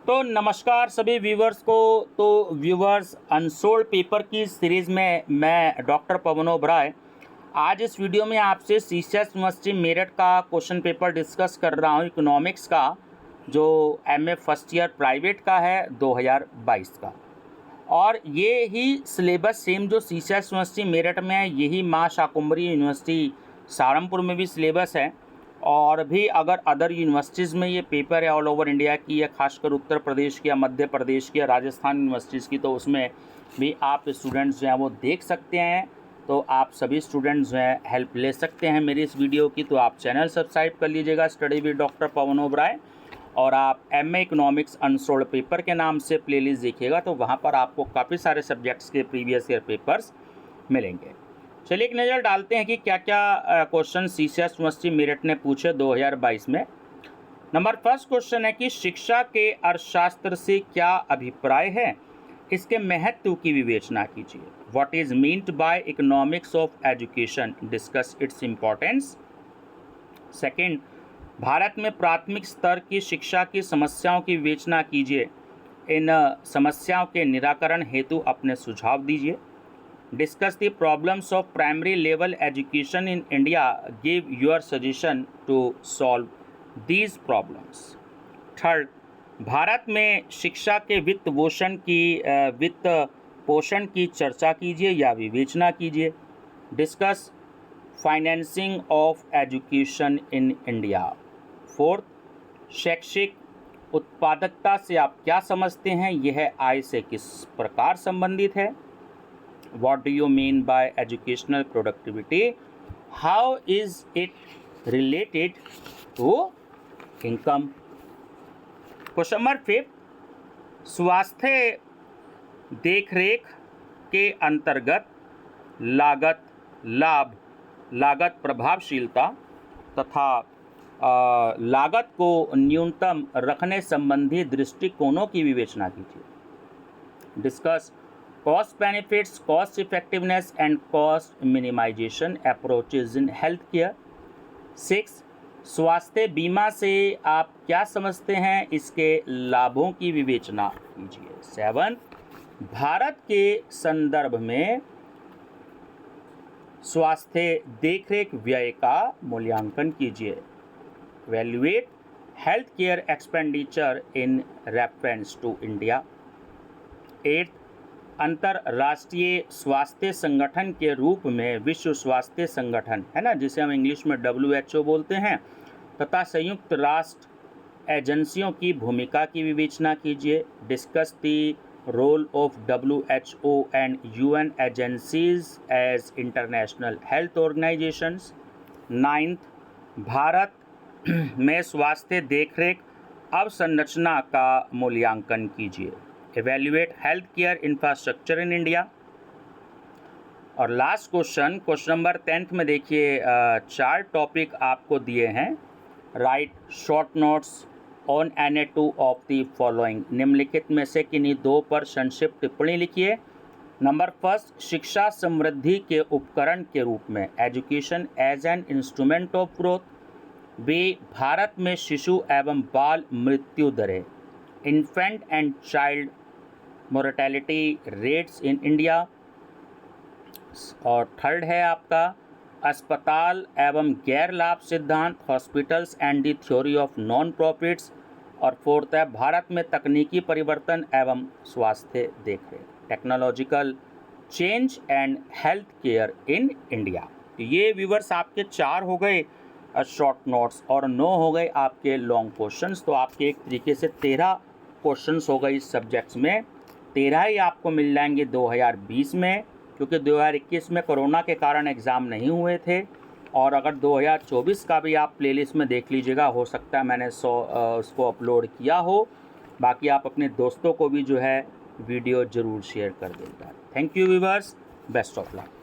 तो नमस्कार सभी व्यूवर्स को। तो व्यूवर्स, अनसोल्ड पेपर की सीरीज़ में मैं डॉक्टर पवन ओबराय आज इस वीडियो में आपसे सीसीएस यूनिवर्सिटी मेरठ का क्वेश्चन पेपर डिस्कस कर रहा हूं, इकोनॉमिक्स का, जो एमए फर्स्ट ईयर प्राइवेट का है 2022 का। और ये ही सिलेबस सेम जो सीसीएस यूनिवर्सिटी मेरठ में है, यही माँ शाकुंभरी यूनिवर्सिटी सहारनपुर में भी सिलेबस है। और भी अगर अदर यूनिवर्सिटीज़ में ये पेपर है ऑल ओवर इंडिया की, या खासकर उत्तर प्रदेश की या मध्य प्रदेश की या राजस्थान यूनिवर्सिटीज़ की, तो उसमें भी आप स्टूडेंट्स जो हैं वो देख सकते हैं। तो आप सभी स्टूडेंट्स जो हैं हेल्प ले सकते हैं मेरी इस वीडियो की। तो आप चैनल सब्सक्राइब कर लीजिएगा, स्टडी विद डॉक्टर पवन ओबराय, और आप एमए इकोनॉमिक्स अनसोल्ड पेपर के नाम से प्लेलिस्ट देखिएगा, तो वहाँ पर आपको काफ़ी सारे सब्जेक्ट्स के प्रीवियस ईयर पेपर्स मिलेंगे। चलिए एक नज़र डालते हैं कि क्या क्या क्वेश्चन सीसीएस यूनिवर्सिटी मेरठ ने पूछे 2022 में। नंबर फर्स्ट क्वेश्चन है कि शिक्षा के अर्थशास्त्र से क्या अभिप्राय है, इसके महत्व की विवेचना कीजिए। What is meant by economics of education, discuss its importance. Second, Bharat में प्राथमिक स्तर की शिक्षा की समस्याओं की विवेचना कीजिए। इन समस्याओं के निराकरण हेतु अपने सुझाव दीजिए। Discuss the problems of primary level education in India. Give your suggestion to solve these problems. Third, Bharat में शिक्षा के वित्त पोषण की चर्चा कीजिए या विवेचना कीजिए। Discuss financing of education in India. Fourth, शैक्षिक उत्पादकता से आप क्या समझते हैं, यह आय से किस प्रकार संबंधित है। What do you mean by educational productivity? How is it related to income? Question number 5, स्वास्थ्य देखरेख के अंतर्गत लागत, लाभ, लागत प्रभावशीलता तथा लागत को न्यूनतम रखने संबंधी दृष्टिकोणों की विवेचना कीजिए। Discuss cost benefits, cost effectiveness and cost minimization approaches in healthcare. 6, स्वास्थ्य बीमा से आप क्या समझते हैं, इसके लाभों की विवेचना कीजिए। 7, भारत के संदर्भ में स्वास्थ्य देखरेख व्यय का मूल्यांकन कीजिए। Evaluate healthcare expenditure in reference to India. 8, अंतर्राष्ट्रीय स्वास्थ्य संगठन के रूप में विश्व स्वास्थ्य संगठन है ना, जिसे हम इंग्लिश में WHO बोलते हैं, तथा संयुक्त राष्ट्र एजेंसियों की भूमिका की विवेचना कीजिए। Discuss the role of WHO and UN agencies as international health organisations. 9, Bharat में स्वास्थ्य देखरेख अवसंरचना का मूल्यांकन कीजिए। Evaluate healthcare infrastructure in India. और लास्ट क्वेश्चन नंबर 10 में देखिए, 4 टॉपिक आपको दिए हैं। Right short notes on any 2 of the following, निम्नलिखित में से किन्हीं 2 पर संक्षिप्त टिप्पणी लिखिए। नंबर फर्स्ट, शिक्षा समृद्धि के उपकरण के रूप में, education as an instrument of growth. B, Bharat में शिशु एवं बाल मृत्यु दरें, infant and child mortality rates in India. और थर्ड है आपका अस्पताल एवं गैर लाभ सिद्धांत, hospitals and the theory of non profits. और फोर्थ है भारत में तकनीकी परिवर्तन एवं स्वास्थ्य देखरेख, technological change and health care in India. तो ये व्यूवर्स आपके 4 हो गए शॉर्ट नोट्स और 9 हो गए आपके लॉन्ग क्वेश्चंस। तो आपके एक तरीके से 13 क्वेश्चंस हो गए इस सब्जेक्ट्स में। 13 ही आपको मिल जाएंगे 2020 में, क्योंकि 2021 में कोरोना के कारण एग्ज़ाम नहीं हुए थे। और अगर 2024 का भी आप प्लेलिस्ट में देख लीजिएगा, हो सकता है मैंने उसको अपलोड किया हो। बाकी आप अपने दोस्तों को भी जो है वीडियो ज़रूर शेयर कर देगा। Thank you viewers, best of luck.